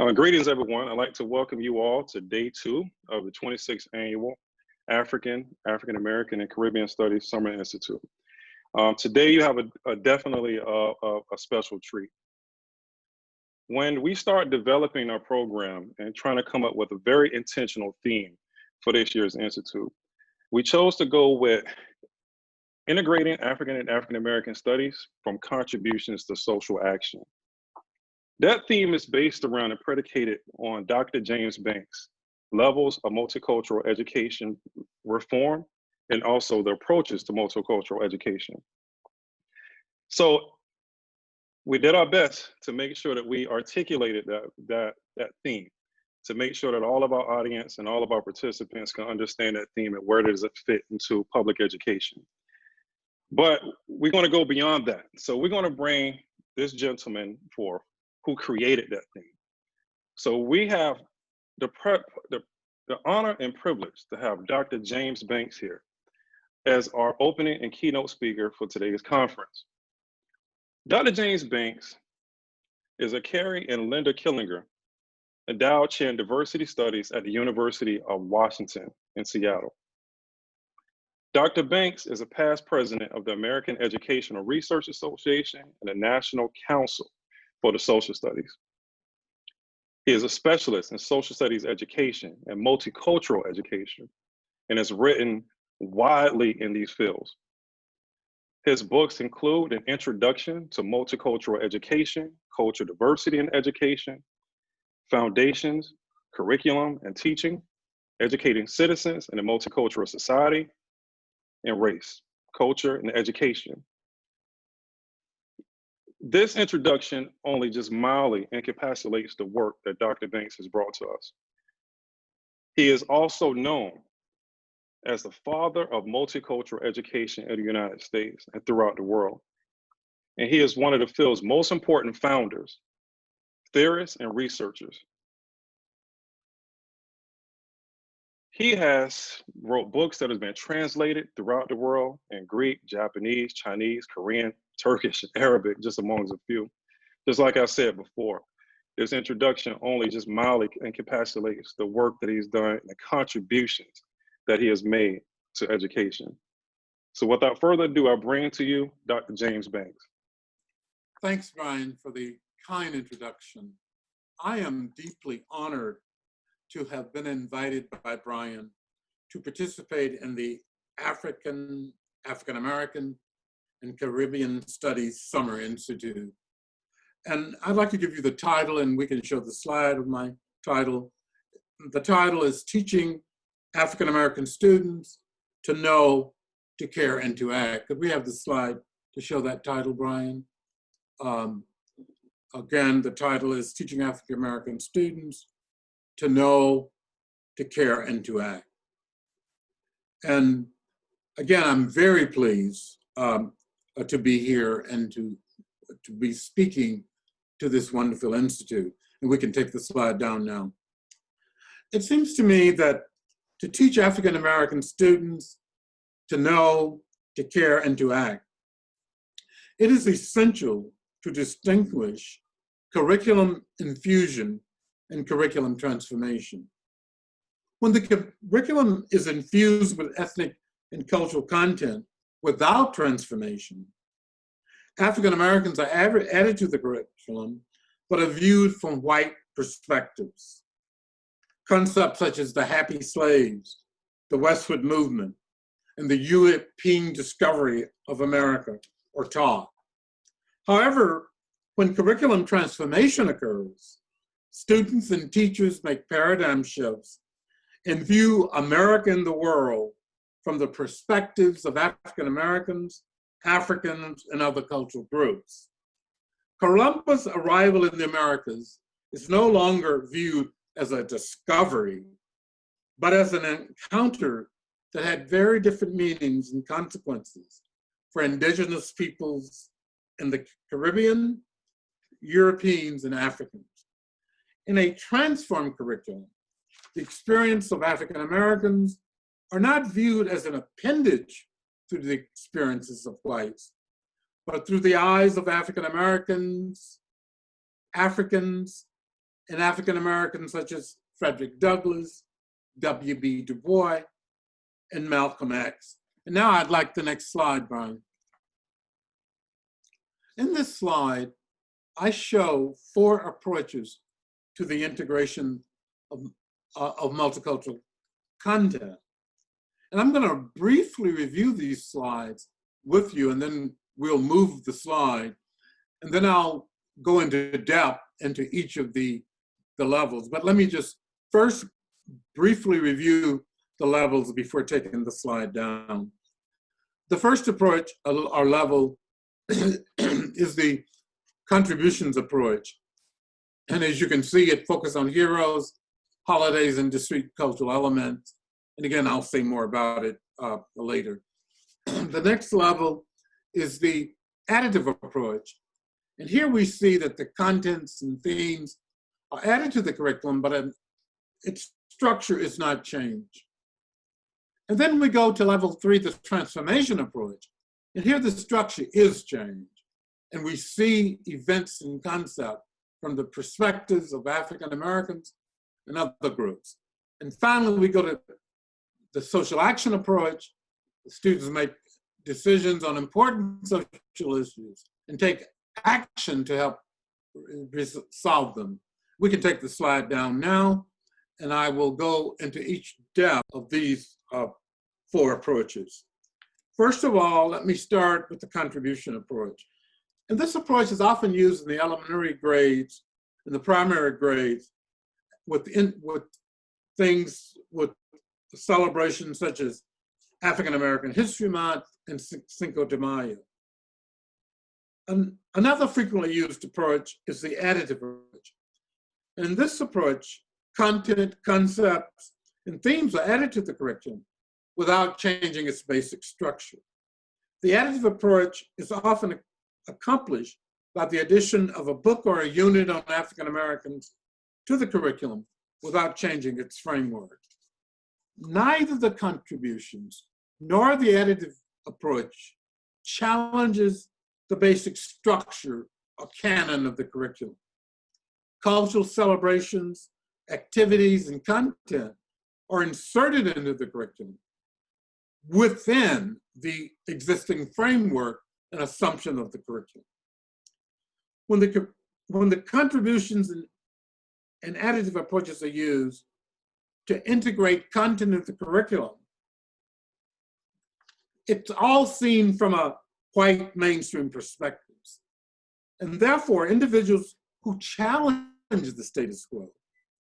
Greetings, everyone. I'd like to welcome you all to day 2 of the 26th Annual African American, and Caribbean Studies Summer Institute. Today, you have definitely a special treat. When we start developing our program and trying to come up with a very intentional theme for this year's Institute, we chose to go with integrating African and African American studies from contributions to social action. That theme is based around and predicated on Dr. James Banks' levels of multicultural education reform and also the approaches to multicultural education. So we did our best to make sure that we articulated that theme, to make sure that all of our audience and all of our participants can understand that theme and where does it fit into public education. But we're going to go beyond that. So we're going to bring this gentleman forth who created that theme. So we have the honor and privilege to have Dr. James Banks here as our opening and keynote speaker for today's conference. Dr. James Banks is a Carrie and Linda Killinger Endowed Chair in Diversity Studies at the University of Washington in Seattle. Dr. Banks is a past president of the American Educational Research Association and the National Council for the Social Studies. He is a specialist in social studies education and multicultural education and has written widely in these fields. His books include an introduction to multicultural education, cultural diversity in education, foundations, curriculum and teaching, educating citizens in a multicultural society, and race, culture, and education. This introduction only just mildly encapsulates the work that Dr. Banks has brought to us. He is also known as the father of multicultural education in the United States and throughout the world. And he is one of the field's most important founders, theorists, and researchers. He has wrote books that have been translated throughout the world in Greek, Japanese, Chinese, Korean, Turkish, and Arabic, just amongst a few. Just like I said before, this introduction only just mildly encapsulates the work that he's done and the contributions that he has made to education. So without further ado, I bring to you Dr. James Banks. Thanks, Brian, for the kind introduction. I am deeply honored to have been invited by Brian to participate in the African American, and Caribbean Studies Summer Institute. And I'd like to give you the title, and we can show the slide of my title. The title is Teaching African American Students to Know, to Care, and to Act. Could we have the slide to show that title, Brian? Again, the title is Teaching African American Students to Know, to Care, and to Act. And again, I'm very pleased to be here and to be speaking to this wonderful institute. And we can take the slide down now. It seems to me that to teach African American students to know, to care, and to act, it is essential to distinguish curriculum infusion and curriculum transformation. When the curriculum is infused with ethnic and cultural content without transformation, African Americans are added to the curriculum, but are viewed from white perspectives. Concepts such as the happy slaves, the westward movement, and the European discovery of America are taught. However, when curriculum transformation occurs, students and teachers make paradigm shifts and view America and the world from the perspectives of African Americans, Africans, and other cultural groups. Columbus' arrival in the Americas is no longer viewed as a discovery, but as an encounter that had very different meanings and consequences for indigenous peoples in the Caribbean, Europeans, and Africans. In a transformed curriculum, the experience of African Americans are not viewed as an appendage to the experiences of whites, but through the eyes of African Americans, Africans, and African Americans such as Frederick Douglass, W.B. Du Bois, and Malcolm X. And now I'd like the next slide, Brian. In this slide, I show 4 approaches to the integration of multicultural content. And I'm going to briefly review these slides with you, and then we'll move the slide. And then I'll go into depth into each of the levels. But let me just first briefly review the levels before taking the slide down. The first approach, or level, is the contributions approach. And as you can see, it focuses on heroes, holidays, and discrete cultural elements. And again, I'll say more about it later. The next level is the additive approach. And here we see that the contents and themes are added to the curriculum, but its structure is not changed. And then we go to level 3, the transformation approach. And here the structure is changed. And we see events and concepts from the perspectives of African Americans and other groups. And finally, we go to the social action approach. The students make decisions on important social issues and take action to help solve them. We can take the slide down now, and I will go into each depth of these 4 approaches. First of all, let me start with the contribution approach. And this approach is often used in the elementary grades and the primary grades with things, with celebrations such as African American History Month and Cinco de Mayo. Another frequently used approach is the additive approach. In this approach, content, concepts, and themes are added to the curriculum without changing its basic structure. The additive approach is often accomplished by the addition of a book or a unit on African Americans to the curriculum without changing its framework. Neither the contributions nor the additive approach challenges the basic structure or canon of the curriculum. Cultural celebrations, activities, and content are inserted into the curriculum within the existing framework and assumption of the curriculum. When the contributions and additive approaches are used to integrate content into the curriculum, it's all seen from a white mainstream perspective. And therefore, individuals who challenge the status quo,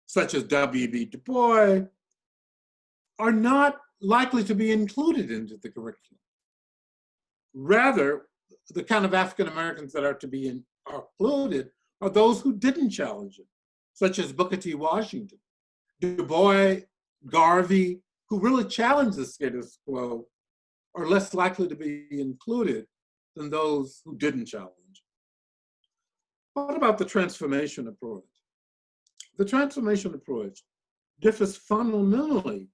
such as W.B. Du Bois, are not likely to be included into the curriculum. Rather, the kind of African Americans that are to be included are those who didn't challenge it, such as Booker T. Washington, Du Bois, Garvey, who really challenged the status quo, are less likely to be included than those who didn't challenge. What about the transformation approach? The transformation approach differs fundamentally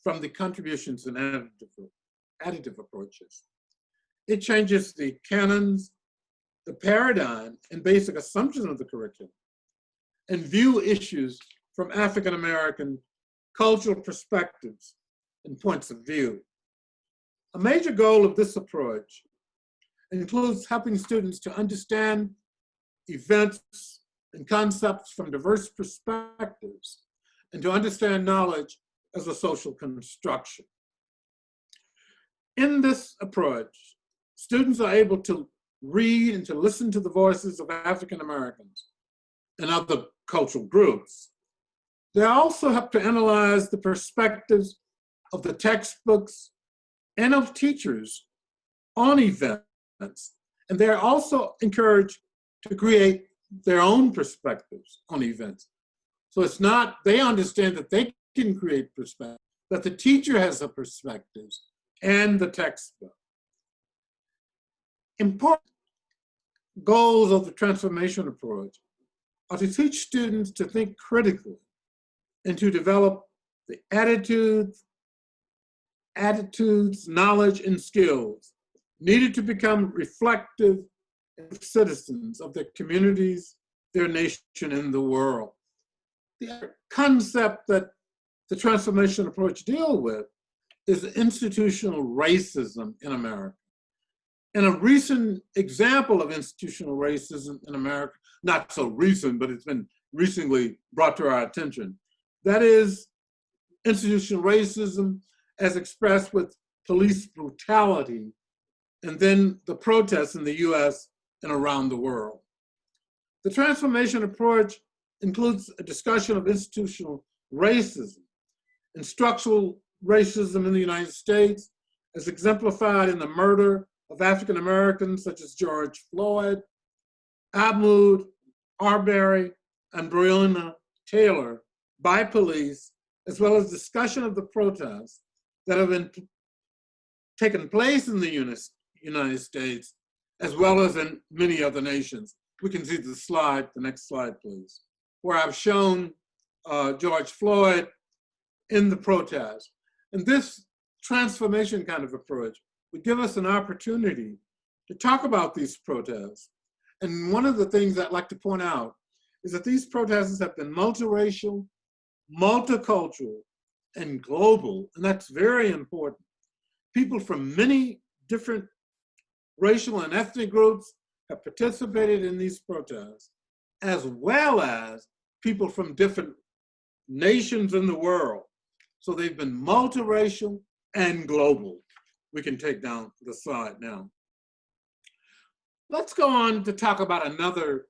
from the contributions and additive approaches. It changes the canons, the paradigm, and basic assumptions of the curriculum, and view issues from African American cultural perspectives and points of view. A major goal of this approach includes helping students to understand events and concepts from diverse perspectives and to understand knowledge as a social construction. In this approach, students are able to read and to listen to the voices of African Americans and other cultural groups. They also help to analyze the perspectives of the textbooks and of teachers on events. And they're also encouraged to create their own perspectives on events. So it's not, they understand that they can create perspectives, that the teacher has a perspectives and the textbook. Important goals of the transformation approach are to teach students to think critically and to develop the attitudes, knowledge, and skills needed to become reflective citizens of their communities, their nation, and the world. The concept that the transformation approach deals with is institutional racism in America. And a recent example of institutional racism in America, not so recent, but it's been recently brought to our attention, that is institutional racism as expressed with police brutality and then the protests in the US and around the world. The transformation approach includes a discussion of institutional racism and structural racism in the United States, as exemplified in the murder of African Americans such as George Floyd, Ahmaud Arbery, and Breonna Taylor by police, as well as discussion of the protests that have been taken place in the United States, as well as in many other nations. We can see the slide, the next slide, please, where I've shown George Floyd in the protest. And this transformation kind of approach would give us an opportunity to talk about these protests. And one of the things I'd like to point out is that these protests have been multiracial, multicultural, and global, and that's very important. People from many different racial and ethnic groups have participated in these protests, as well as people from different nations in the world. So they've been multiracial and global. We can take down the slide now. Let's go on to talk about another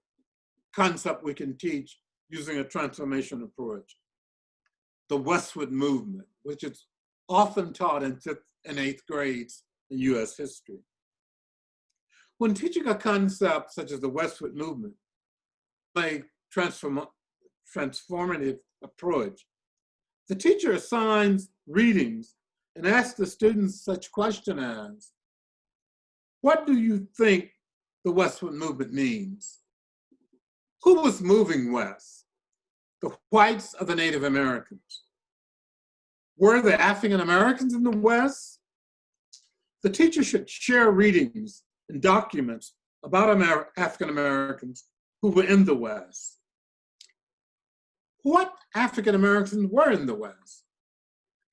concept we can teach using a transformation approach, the westward movement, which is often taught in 5th and 8th grades in US history. When teaching a concept such as the westward movement, a transformative approach, the teacher assigns readings and asks the students such question as, what do you think the westward movement means? Who was moving west? The whites or the Native Americans? Were the African Americans in the West? The teacher should share readings and documents about African Americans who were in the West. What African Americans were in the West?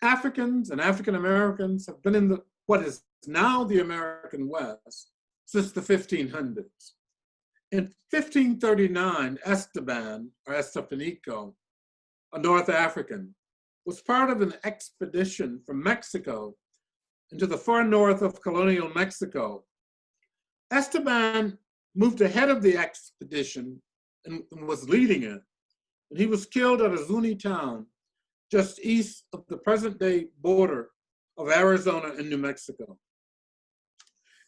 Africans and African Americans have been in what is now the American West since the 1500s. In 1539, Esteban, or Estepanico, a North African, was part of an expedition from Mexico into the far north of colonial Mexico. Esteban moved ahead of the expedition and was leading it. And he was killed at a Zuni town just east of the present-day border of Arizona and New Mexico.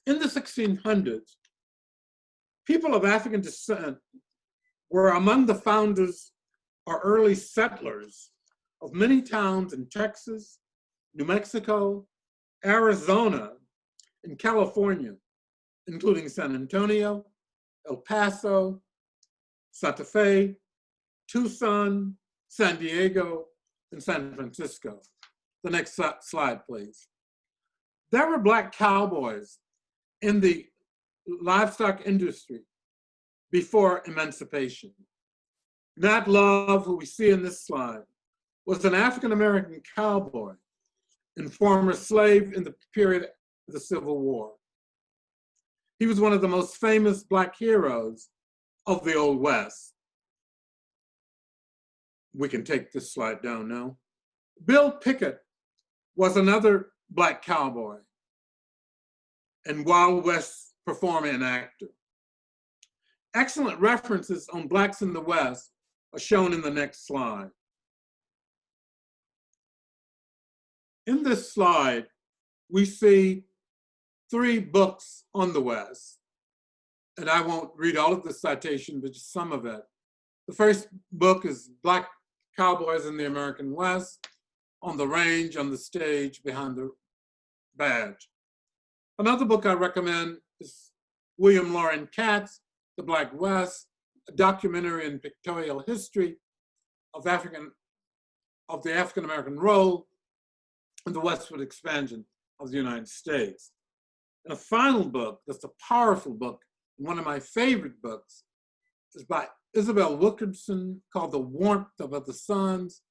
In the 1600s, people of African descent were among the founders or early settlers of many towns in Texas, New Mexico, Arizona, and California, including San Antonio, El Paso, Santa Fe, Tucson, San Diego, and San Francisco. The next slide, please. There were Black cowboys in the livestock industry before emancipation. Nat Love, who we see in this slide, was an African-American cowboy and former slave in the period of the Civil War. He was one of the most famous Black heroes of the Old West. We can take this slide down now. Bill Pickett was another Black cowboy and Wild West performer and actor. Excellent references on Blacks in the West are shown in the next slide. In this slide, we see 3 books on the West. And I won't read all of the citation, but just some of it. The first book is Black Cowboys in the American West, on the range, on the stage, behind the badge. Another book I recommend is William Loren Katz, The Black West, a documentary and pictorial history of the African-American role in the westward expansion of the United States. And a final book that's a powerful book, and one of my favorite books, is by Isabel Wilkerson called The Warmth of the Suns,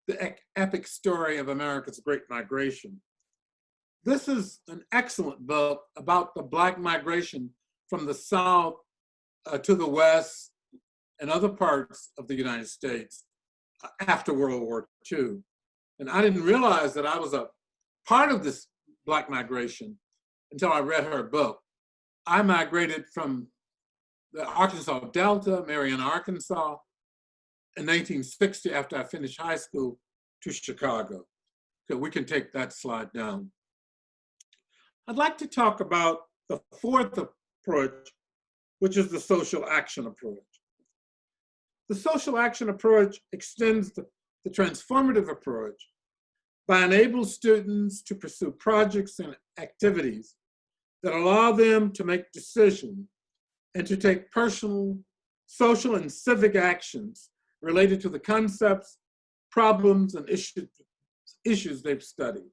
the epic story of America's Great Migration. This is an excellent book about the Black migration from the South to the West and other parts of the United States after World War II. And I didn't realize that I was a part of this Black migration until I read her book. I migrated from the Arkansas Delta, Marion, Arkansas, in 1960 after I finished high school to Chicago. So we can take that slide down. I'd like to talk about the fourth approach, which is the social action approach. The social action approach extends the transformative approach by enabling students to pursue projects and activities that allow them to make decisions and to take personal, social, and civic actions related to the concepts, problems, and issues they've studied.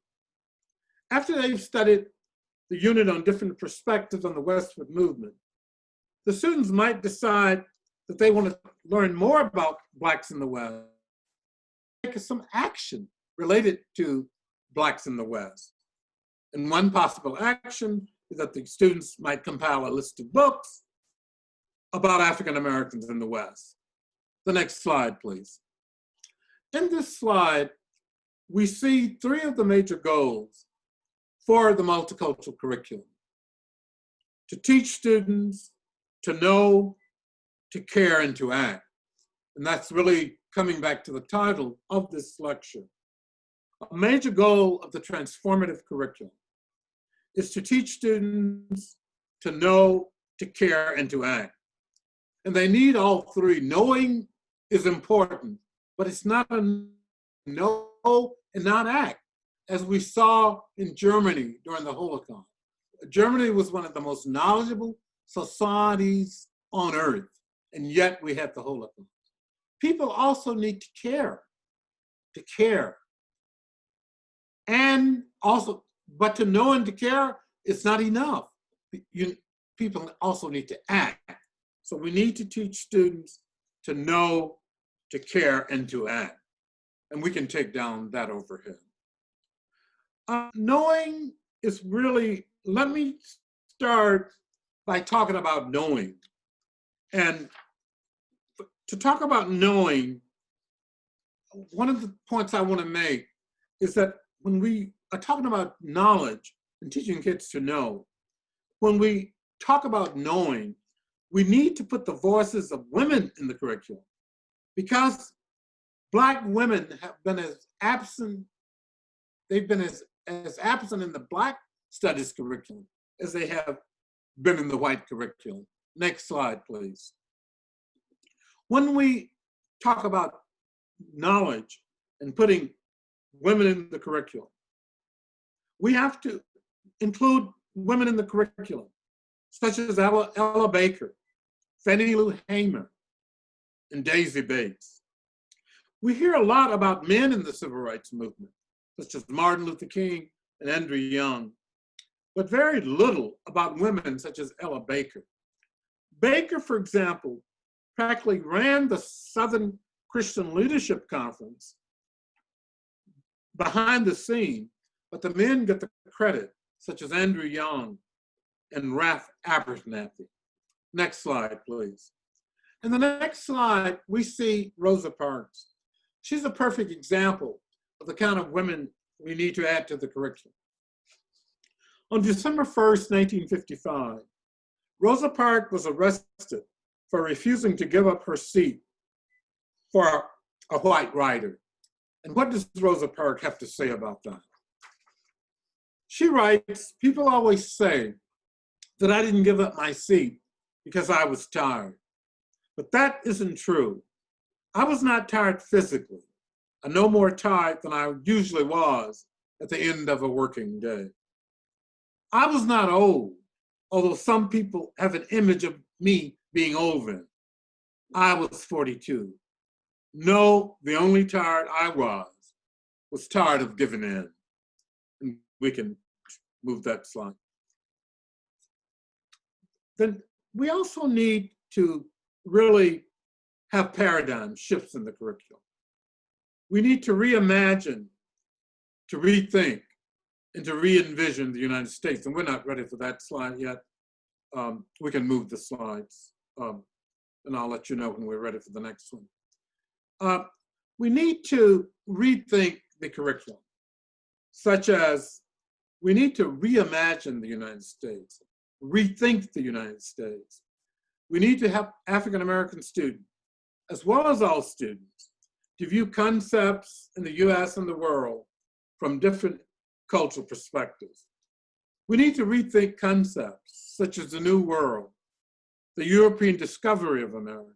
After they've studied the unit on different perspectives on the westward movement, the students might decide that they want to learn more about Blacks in the West, take some action related to Blacks in the West. And one possible action is that the students might compile a list of books about African Americans in the West. The next slide, please. In this slide, we see three of the major goals for the multicultural curriculum: to teach students to know, to care, and to act. And that's really coming back to the title of this lecture. A major goal of the transformative curriculum is to teach students to know, to care, and to act. And they need all three. Knowing is important, but it's not a know and not act, as we saw in Germany during the Holocaust. Germany was one of the most knowledgeable societies on earth, and yet we had the Holocaust. People also need to care. And also, but to know and to care, it's not enough. People also need to act. So we need to teach students to know, to care, and to act. And we can take down that overhead. Knowing is really, let me start by talking about knowing. And to talk about knowing, one of the points I want to make is that when we are talking about knowledge and teaching kids to know, when we talk about knowing, we need to put the voices of women in the curriculum, because Black women have been as absent, they've been as absent in the Black studies curriculum as they have been in the white curriculum. Next slide, please. When we talk about knowledge and putting women in the curriculum, we have to include women in the curriculum, such as Ella Baker, Fannie Lou Hamer, and Daisy Bates. We hear a lot about men in the civil rights movement, such as Martin Luther King and Andrew Young, but very little about women such as Ella Baker. Baker, for example, practically ran the Southern Christian Leadership Conference behind the scene, but the men get the credit, such as Andrew Young and Ralph Abernathy. Next slide, please. In the next slide, we see Rosa Parks. She's a perfect example of the kind of women we need to add to the curriculum. On December 1st, 1955, Rosa Parks was arrested for refusing to give up her seat for a white writer. And what does Rosa Parks have to say about that? She writes, "People always say that I didn't give up my seat because I was tired. But that isn't true. I was not tired physically. I'm no more tired than I usually was at the end of a working day. I was not old, although some people have an image of me being old then. I was 42. No, the only tired I was tired of giving in." And we can move that slide. Then we also need to really have paradigm shifts in the curriculum. We need to reimagine, to rethink, and to re-envision the United States. And we're not ready for that slide yet. We can move the slides, and I'll let you know when we're ready for the next one. We need to rethink the curriculum, such as we need to reimagine the United States, rethink the United States. We need to help African-American students, as well as all students, to view concepts in the US and the world from different cultural perspectives. We need to rethink concepts such as the New World, the European discovery of America,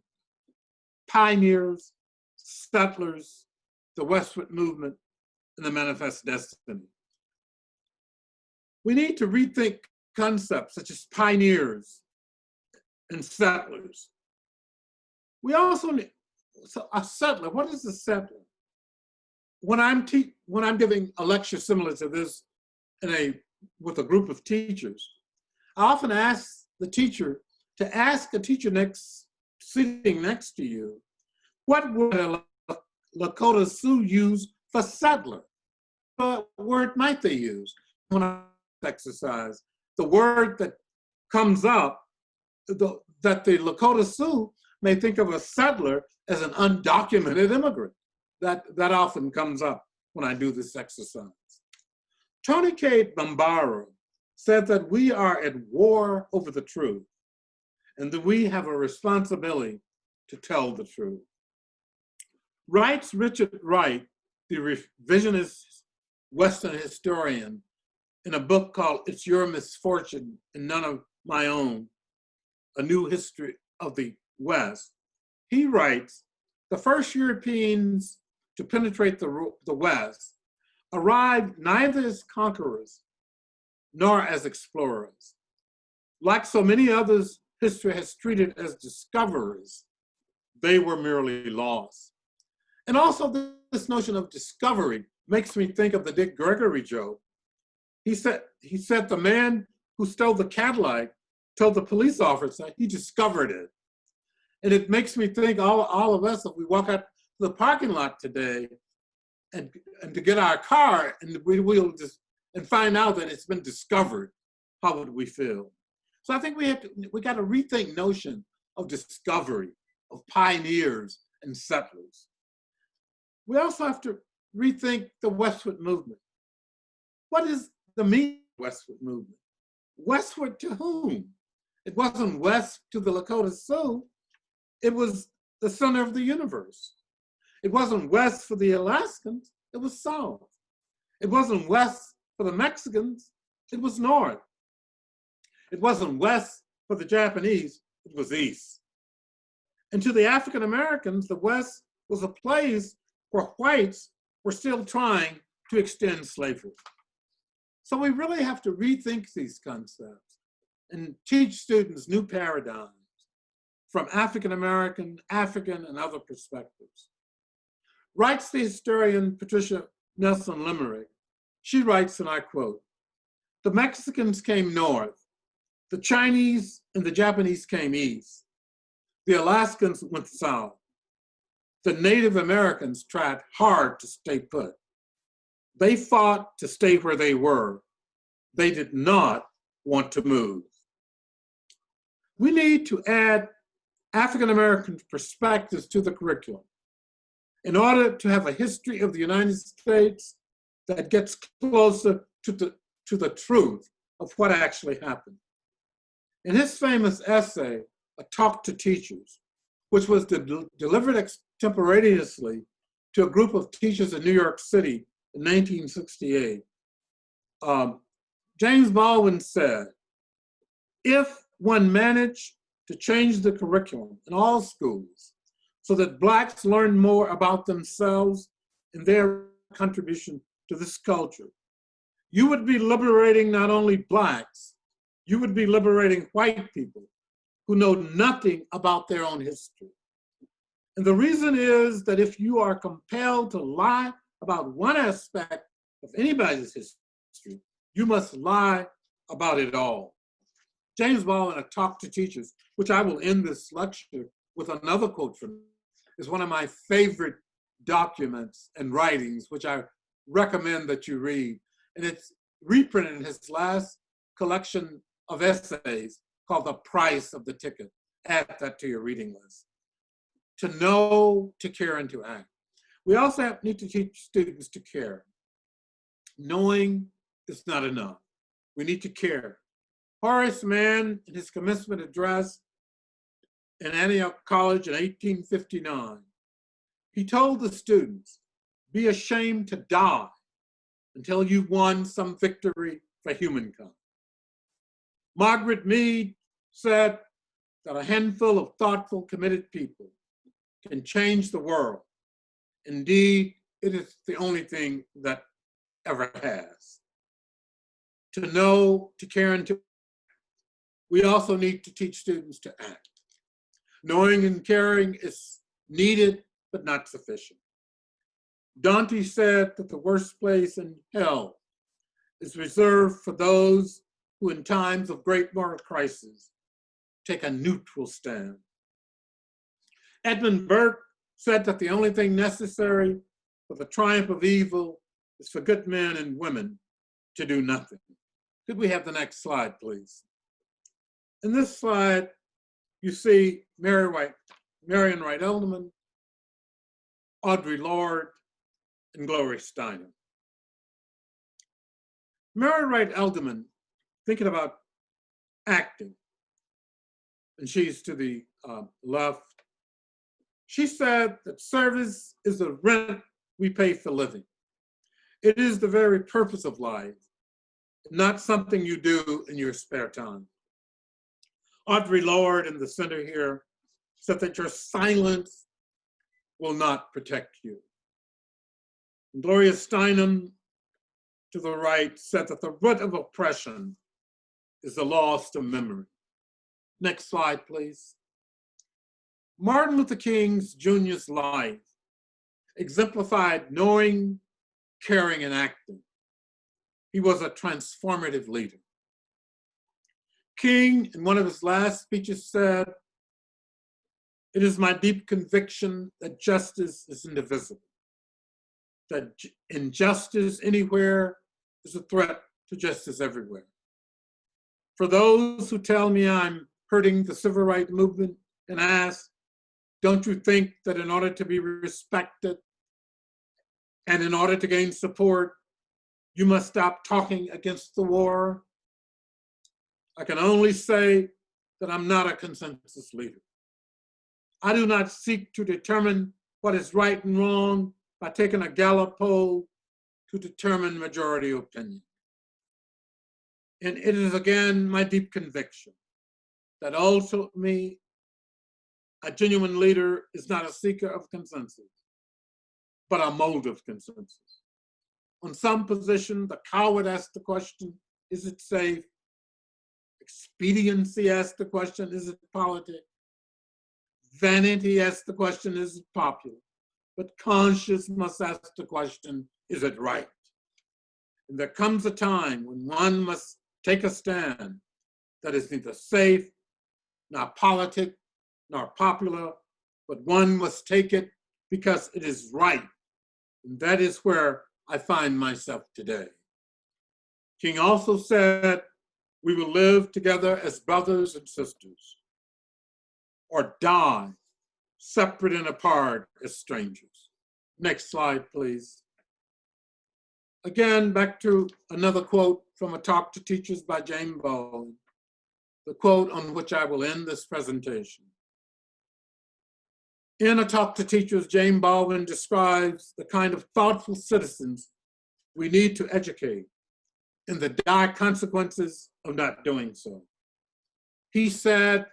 pioneers, settlers, the westward movement, and the manifest destiny. We need to rethink concepts such as pioneers and settlers. We also need, so a settler, what is a settler? When I'm giving a lecture similar to this with a group of teachers, I often ask the teacher to ask a teacher sitting next to you, what word a Lakota Sioux use for settler? What word might they use? When I exercise, the word that comes up, that the Lakota Sioux may think of a settler as an undocumented immigrant. That often comes up when I do this exercise. Tony K. Bambara said that we are at war over the truth and that we have a responsibility to tell the truth. Richard Wright, the revisionist Western historian, in a book called It's Your Misfortune and None of My Own, A New History of the West, he writes, the first Europeans to penetrate the West arrived neither as conquerors nor as explorers. Like so many others history has treated as discoverers, they were merely lost. And also this notion of discovery makes me think of the Dick Gregory joke. He said the man who stole the Cadillac told the police officer he discovered it. And it makes me think all of us, if we walk out to the parking lot today and to get our car and we'll just and find out that it's been discovered, how would we feel? So I think we got to rethink notion of discovery, of pioneers and settlers. We also have to rethink the westward movement. What is the meaning of the westward movement? Westward to whom? It wasn't west to the Lakota Sioux. It was the center of the universe. It wasn't west for the Alaskans, it was south. It wasn't west for the Mexicans, it was north. It wasn't west for the Japanese, it was east. And to the African Americans, the West was a place where whites were still trying to extend slavery. So we really have to rethink these concepts and teach students new paradigms from African American, African, and other perspectives. Writes the historian Patricia Nelson Limerick. She writes, and I quote, the Mexicans came north, the Chinese and the Japanese came east, the Alaskans went south, the Native Americans tried hard to stay put. They fought to stay where they were. They did not want to move. We need to add African American perspectives to the curriculum in order to have a history of the United States that gets closer to the truth of what actually happened. In his famous essay, A Talk to Teachers, which was delivered extemporaneously to a group of teachers in New York City in 1968, James Baldwin said, if one managed to change the curriculum in all schools so that Blacks learn more about themselves and their contribution to this culture, you would be liberating not only Blacks, you would be liberating white people who know nothing about their own history. And the reason is that if you are compelled to lie about one aspect of anybody's history, you must lie about it all. James Baldwin, A Talk to Teachers, which I will end this lecture with another quote from is one of my favorite documents and writings, which I recommend that you read. And it's reprinted in his last collection of essays called The Price of the Ticket. Add that to your reading list. To know, to care, and to act. We also need to teach students to care. Knowing is not enough. We need to care. Horace Mann, in his commencement address in Antioch College in 1859, he told the students, be ashamed to die until you've won some victory for humankind. Margaret Mead said that a handful of thoughtful, committed people can change the world. Indeed, it is the only thing that ever has. To know, to care, and to act. We also need to teach students to act. Knowing and caring is needed, but not sufficient. Dante said that the worst place in hell is reserved for those who in times of great moral crisis take a neutral stand. Edmund Burke said that the only thing necessary for the triumph of evil is for good men and women to do nothing. Could we have the next slide, please? In this slide, you see Marion Wright Edelman, Audre Lorde, and Gloria Steinem. Marion Wright Edelman, thinking about acting, and she's to the left, she said that service is the rent we pay for living. It is the very purpose of life, not something you do in your spare time. Audre Lorde in the center here said that your silence will not protect you. And Gloria Steinem to the right said that the root of oppression is the loss of memory. Next slide, please. Martin Luther King Jr.'s life exemplified knowing, caring, and acting. He was a transformative leader. King, in one of his last speeches, said, "It is my deep conviction that justice is indivisible, that injustice anywhere is a threat to justice everywhere. For those who tell me I'm hurting the civil rights movement and ask, don't you think that in order to be respected and in order to gain support, you must stop talking against the war? I can only say that I'm not a consensus leader. I do not seek to determine what is right and wrong by taking a Gallup poll to determine majority opinion. And it is again my deep conviction that ultimately a genuine leader is not a seeker of consensus, but a mold of consensus. On some position, the coward asks the question, is it safe? Expediency asks the question, is it politic? Vanity asks the question, is it popular? But conscience must ask the question, is it right? And there comes a time when one must take a stand that is neither safe, nor politic, nor popular, but one must take it because it is right. And that is where I find myself today. King also said, we will live together as brothers and sisters, or die separate and apart as strangers. Next slide, please. Again, back to another quote from a talk to teachers by James Baldwin, the quote on which I will end this presentation. In a talk to teachers, James Baldwin describes the kind of thoughtful citizens we need to educate and the dire consequences of not doing so. He said,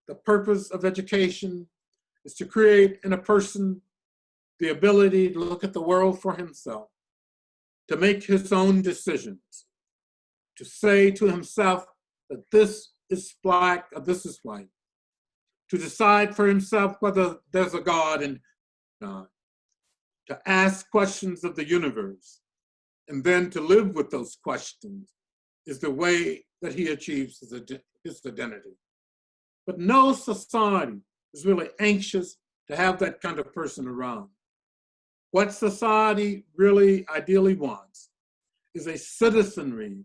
the purpose of education is to create in a person the ability to look at the world for himself, to make his own decisions, to say to himself that this is black or this is white, to decide for himself whether there's a God and not, to ask questions of the universe, and then to live with those questions is the way that he achieves his identity. But no society is really anxious to have that kind of person around. What society really ideally wants is a citizenry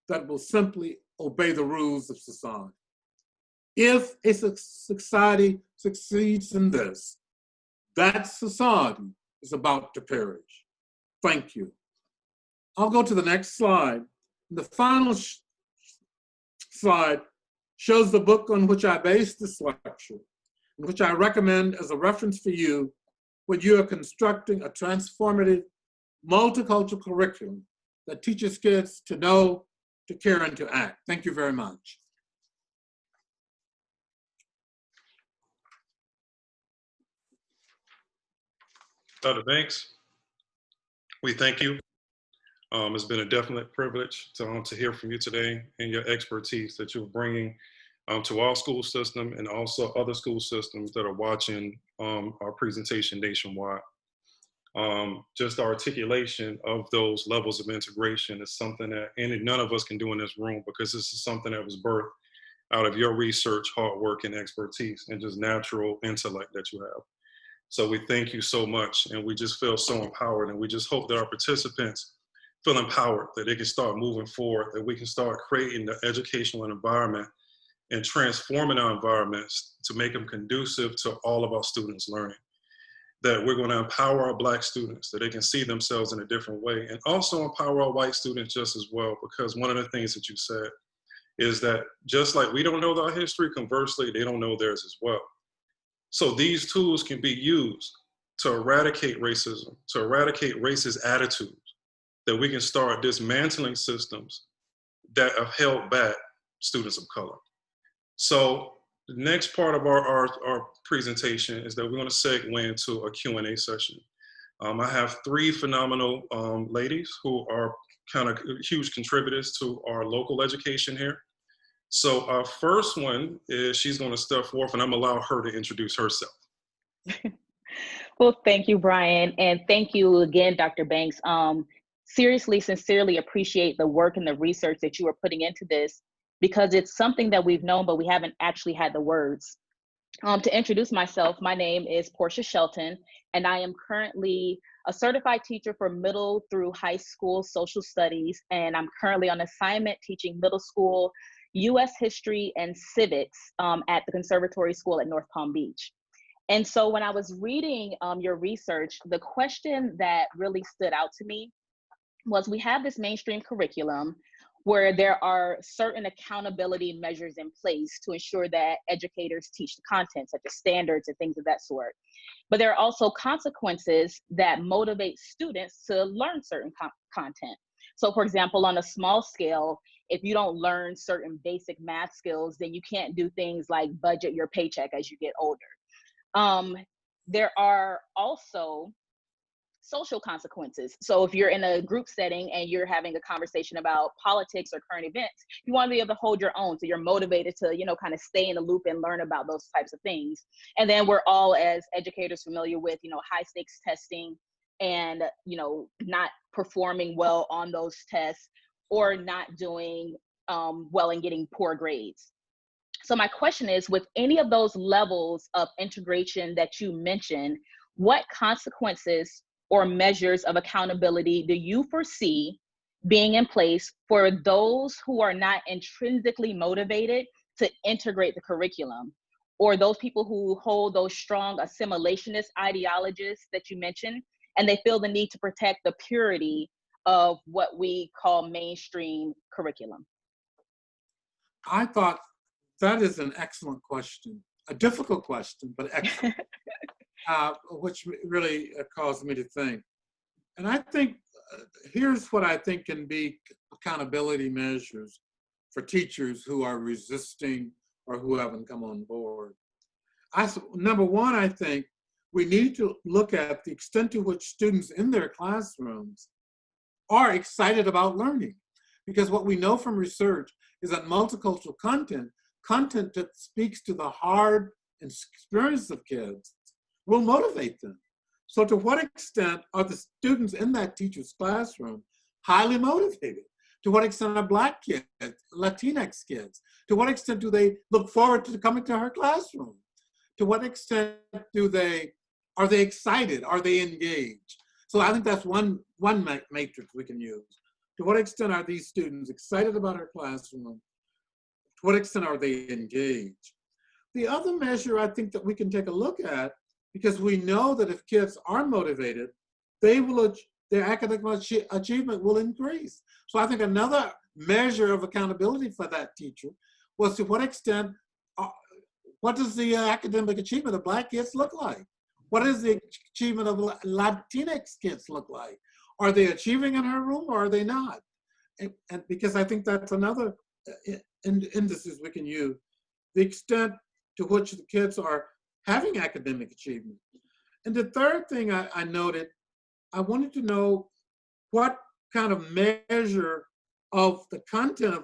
that will simply obey the rules of society. If a society succeeds in this, that society is about to perish. Thank you. I'll go to the next slide. The final slide shows the book on which I based this lecture, and which I recommend as a reference for you when you are constructing a transformative multicultural curriculum that teaches kids to know, to care, and to act. Thank you very much. Dr. Banks, we thank you. It's been a definite privilege to hear from you today and your expertise that you're bringing to our school system and also other school systems that are watching our presentation nationwide. Just the articulation of those levels of integration is something that none of us can do in this room, because this is something that was birthed out of your research, hard work, and expertise, and just natural intellect that you have. So we thank you so much, and we just feel so empowered, and we just hope that our participants feel empowered, that they can start moving forward, that we can start creating the educational environment and transforming our environments to make them conducive to all of our students learning. That we're going to empower our Black students, that they can see themselves in a different way, and also empower our white students just as well, because one of the things that you said is that just like we don't know our history, conversely, they don't know theirs as well. So these tools can be used to eradicate racism, to eradicate racist attitudes, that we can start dismantling systems that have held back students of color. So the next part of our presentation is that we're going to segue into a Q&A session. I have three phenomenal ladies who are kind of huge contributors to our local education here. So our first one is, she's going to step forth, and I'm going to allow her to introduce herself. Well, thank you, Brian. And thank you again, Dr. Banks. Seriously, sincerely appreciate the work and the research that you are putting into this, because it's something that we've known, but we haven't actually had the words. To introduce myself, my name is Portia Shelton, and I am currently a certified teacher for middle through high school social studies, and I'm currently on assignment teaching middle school U.S. history and civics at the Conservatory School at North Palm Beach. And so when I was reading your research, the question that really stood out to me was, we have this mainstream curriculum where there are certain accountability measures in place to ensure that educators teach the content, such as standards and things of that sort. But there are also consequences that motivate students to learn certain content. So for example, on a small scale, if you don't learn certain basic math skills, then you can't do things like budget your paycheck as you get older. There are also social consequences. So if you're in a group setting and you're having a conversation about politics or current events, you want to be able to hold your own. So you're motivated to, kind of stay in the loop and learn about those types of things. And then we're all, as educators, familiar with, high stakes testing and, not performing well on those tests, or not doing well and getting poor grades. So my question is, with any of those levels of integration that you mentioned, what consequences or measures of accountability do you foresee being in place for those who are not intrinsically motivated to integrate the curriculum, or those people who hold those strong assimilationist ideologies that you mentioned, and they feel the need to protect the purity of what we call mainstream curriculum? I thought that is an excellent question, a difficult question, but excellent. Which really caused me to think. And I think here's what I think can be accountability measures for teachers who are resisting or who haven't come on board. Number one, I think we need to look at the extent to which students in their classrooms are excited about learning. Because what we know from research is that multicultural content that speaks to the hard experience of kids, will motivate them. So to what extent are the students in that teacher's classroom highly motivated? To what extent are Black kids, Latinx kids? To what extent do they look forward to coming to her classroom? to what extent are they excited? Are they engaged? So I think that's one matrix we can use. To what extent are these students excited about our classroom? To what extent are they engaged? The other measure I think that we can take a look at, because we know that if kids are motivated, their academic achievement will increase. So I think another measure of accountability for that teacher was to what extent, what does the academic achievement of Black kids look like? What does the achievement of Latinx kids look like? Are they achieving in her room or are they not? And because I think that's another indices we can use, the extent to which the kids are having academic achievement. And the third thing I noted, I wanted to know what kind of measure of the content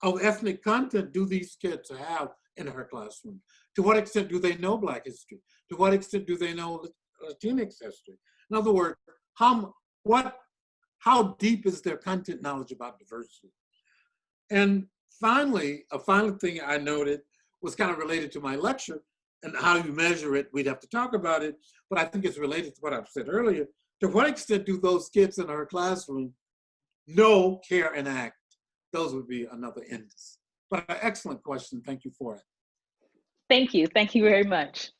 of ethnic content do these kids have in her classroom? To what extent do they know Black history? To what extent do they know Latinx history? In other words, how deep is their content knowledge about diversity? And finally, a final thing I noted was kind of related to my lecture, and how you measure it, we'd have to talk about it, but I think it's related to what I've said earlier. To what extent do those kids in our classroom know, care, and act? Those would be another index. But an excellent question, thank you for it. Thank you very much.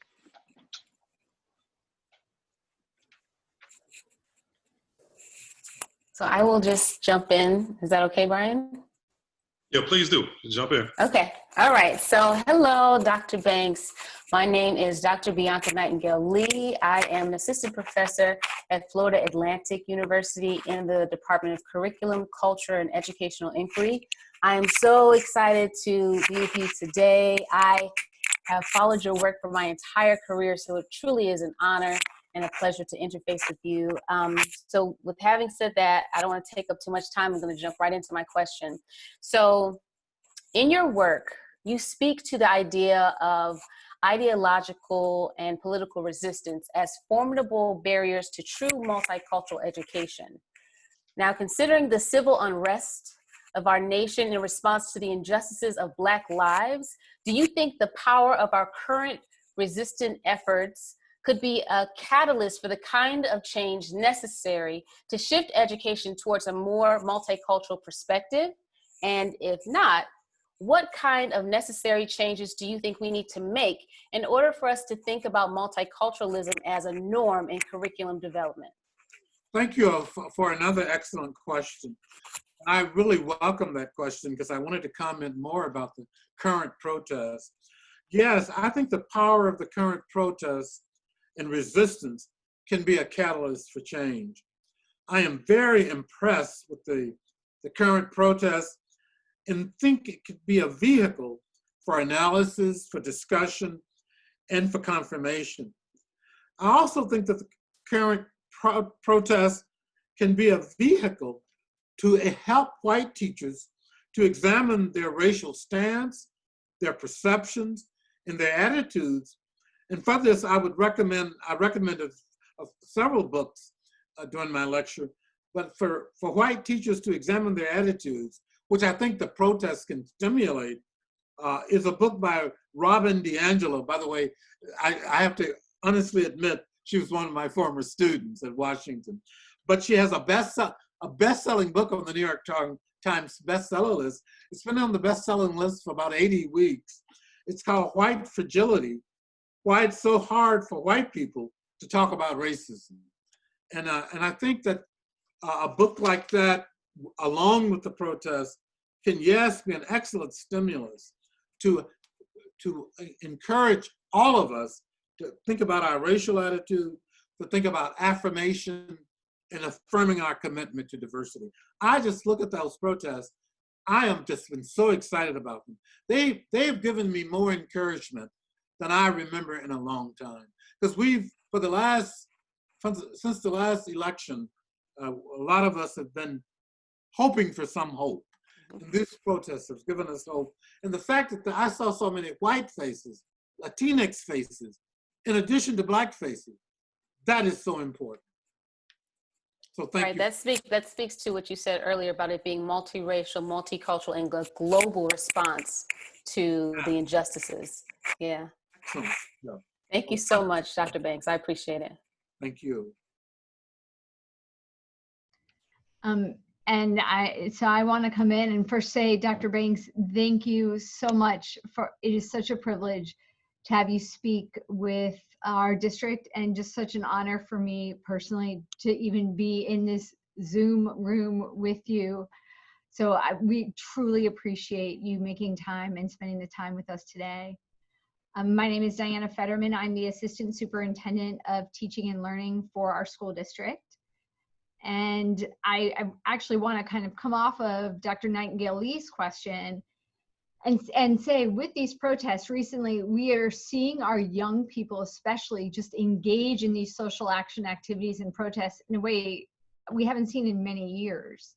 So I will just jump in. Is that okay, Brian? Yeah, please do. Jump in. Okay. All right. So hello, Dr. Banks. My name is Dr. Bianca Nightingale Lee. I am an assistant professor at Florida Atlantic University in the Department of Curriculum, Culture, and Educational Inquiry. I am so excited to be with you today. I have followed your work for my entire career, so it truly is an honor and a pleasure to interface with you. So with having said that, I don't want to take up too much time. I'm going to jump right into my question. So in your work, you speak to the idea of ideological and political resistance as formidable barriers to true multicultural education. Now, considering the civil unrest of our nation in response to the injustices of Black lives, do you think the power of our current resistant efforts could be a catalyst for the kind of change necessary to shift education towards a more multicultural perspective? And if not, what kind of necessary changes do you think we need to make in order for us to think about multiculturalism as a norm in curriculum development? Thank you for another excellent question. I really welcome that question because I wanted to comment more about the current protests. Yes, I think the power of the current protests and resistance can be a catalyst for change. I am very impressed with the current protests and think it could be a vehicle for analysis, for discussion, and for confirmation. I also think that the current protests can be a vehicle to help white teachers to examine their racial stance, their perceptions, and their attitudes. And for this, I recommended several books during my lecture, but for white teachers to examine their attitudes, which I think the protests can stimulate, is a book by Robin DiAngelo. By the way, I have to honestly admit, she was one of my former students at Washington, but she has a best-selling book on the New York Times bestseller list. It's been on the best-selling list for about 80 weeks. It's called White Fragility, Why It's So Hard for White People to Talk About Racism. And I think that a book like that, along with the protests, can, yes, be an excellent stimulus to encourage all of us to think about our racial attitude, to think about affirmation and affirming our commitment to diversity. I just look at those protests. I have just been so excited about them. They've given me more encouragement than I remember in a long time. Because since the last election, a lot of us have been hoping for some hope. And this protest has given us hope. And the fact that I saw so many white faces, Latinx faces, in addition to Black faces, that is so important. So thank you. That speaks to what you said earlier about it being multiracial, multicultural, and a global response to the injustices. Yeah. Excellent. Yeah. Thank you so much, Dr. Banks. I appreciate it. Thank you. So I want to come in and first say, Dr. Banks, thank you so much it is such a privilege to have you speak with our district, and just such an honor for me personally to even be in this Zoom room with you. So we truly appreciate you making time and spending the time with us today. My name is Diana Federman. I'm the Assistant Superintendent of Teaching and Learning for our school district. And I actually want to kind of come off of Dr. Nightingale-Lee's question and say, with these protests recently, we are seeing our young people especially just engage in these social action activities and protests in a way we haven't seen in many years.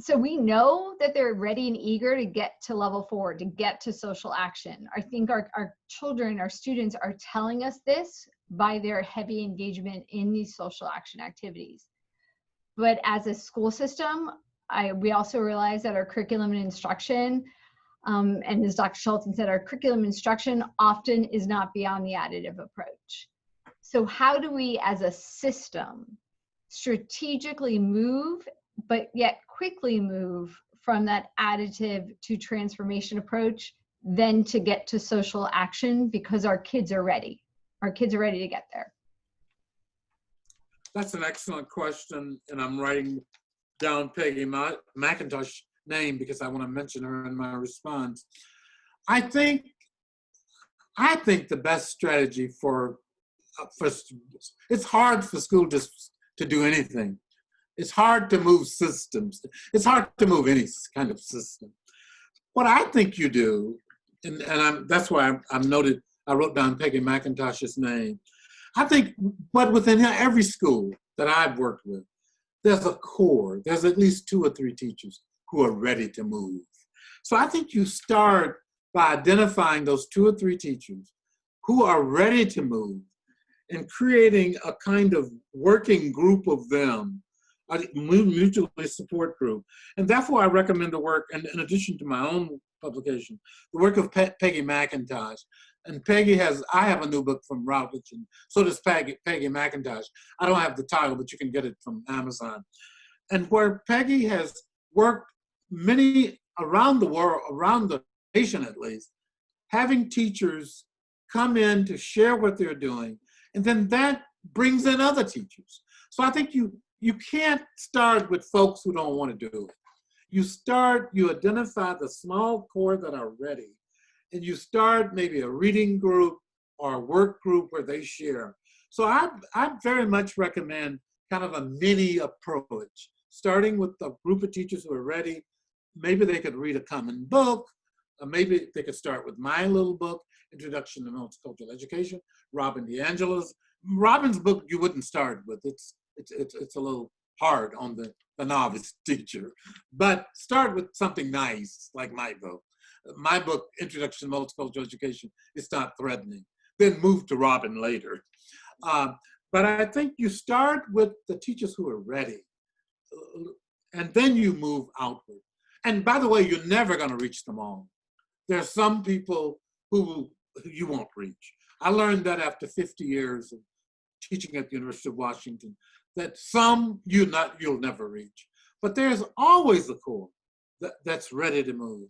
So we know that they're ready and eager to get to level 4, to get to social action. I think our children, our students are telling us this by their heavy engagement in these social action activities. But as a school system, we also realize that our curriculum and instruction, and as Dr. Shelton said, our curriculum instruction often is not beyond the additive approach. So how do we as a system strategically move, but yet quickly move from that additive to transformation approach, then to get to social action, because our kids are ready. Our kids are ready to get there. That's an excellent question, and I'm writing down Peggy McIntosh's name because I want to mention her in my response. I think the best strategy for students, it's hard for school districts to do anything. It's hard to move systems. It's hard to move any kind of system. What I think you do, and that's why I wrote down Peggy McIntosh's name. I think, but within every school that I've worked with, there's a core. There's at least 2 or 3 teachers who are ready to move. So I think you start by identifying those 2 or 3 teachers who are ready to move and creating a kind of working group of them, a mutually support group. And therefore I recommend the work, and in addition to my own publication, the work of Peggy McIntosh. And I have a new book from Routledge, and so does Peggy McIntosh. I don't have the title, but you can get it from Amazon. And where Peggy has worked many around the world, around the nation at least, having teachers come in to share what they're doing, and then that brings in other teachers. So I think you can't start with folks who don't want to do it. You identify the small core that are ready, and you start maybe a reading group or a work group where they share. So I very much recommend kind of a mini approach, starting with a group of teachers who are ready. Maybe they could read a common book, or maybe they could start with my little book, Introduction to Multicultural Education, Robin DeAngelo's. Robin's book you wouldn't start with. It's a little hard on the novice teacher, but start with something nice like my book. My book, Introduction to Multicultural Education, is not threatening. Then move to Robin later. But I think you start with the teachers who are ready, and then you move outward. And by the way, you're never going to reach them all. There are some people who you won't reach. I learned that after 50 years of teaching at the University of Washington, that some you'll never reach. But there's always a core that's ready to move.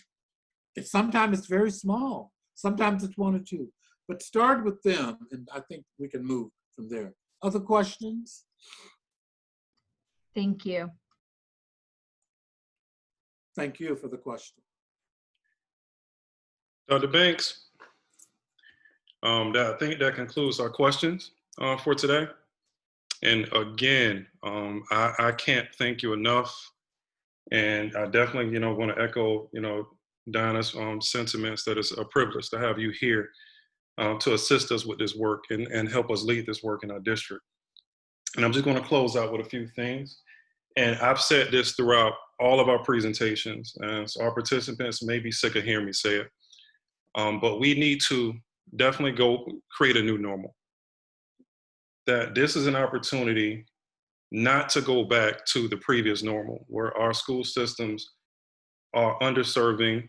Sometimes it's very small. Sometimes it's 1 or 2. But start with them, and I think we can move from there. Other questions? Thank you. Thank you for the question. Dr. Banks, I think that concludes our questions for today. And again, I can't thank you enough. And I definitely, want to echo, Dinah's sentiments that it's a privilege to have you here to assist us with this work and help us lead this work in our district. And I'm just going to close out with a few things. And I've said this throughout all of our presentations, and so our participants may be sick of hearing me say it, but we need to definitely go create a new normal. That this is an opportunity not to go back to the previous normal, where our school systems are underserving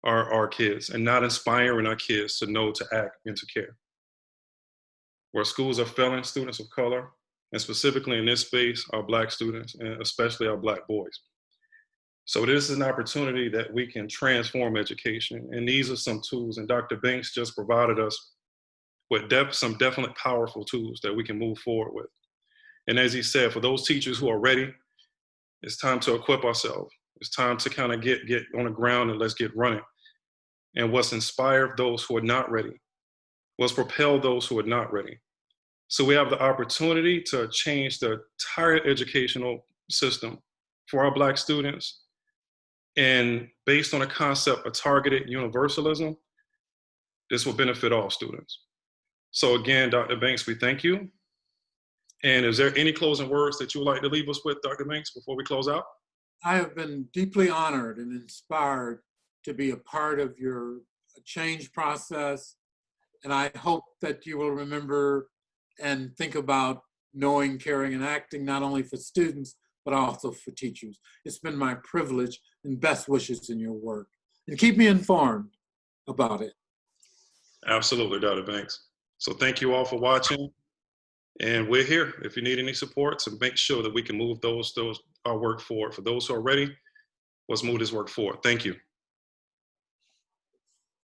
our kids and not inspiring our kids to know, to act, and to care. Where schools are failing students of color, and specifically in this space, our Black students, and especially our Black boys. So this is an opportunity that we can transform education, and these are some tools, and Dr. Banks just provided us with some definite powerful tools that we can move forward with. And as he said, for those teachers who are ready, it's time to equip ourselves. It's time to kind of get on the ground and let's get running. And what's inspired those who are not ready? What's propelled those who are not ready? So we have the opportunity to change the entire educational system for our Black students. And based on a concept of targeted universalism, this will benefit all students. So again, Dr. Banks, we thank you. And is there any closing words that you would like to leave us with, Dr. Banks, before we close out? I have been deeply honored and inspired to be a part of your change process. And I hope that you will remember and think about knowing, caring, and acting, not only for students, but also for teachers. It's been my privilege, and best wishes in your work. And keep me informed about it. Absolutely, Dr. Banks. So thank you all for watching. And we're here if you need any support to make sure that we can move our work forward. For those who are ready, let's move this work forward. Thank you.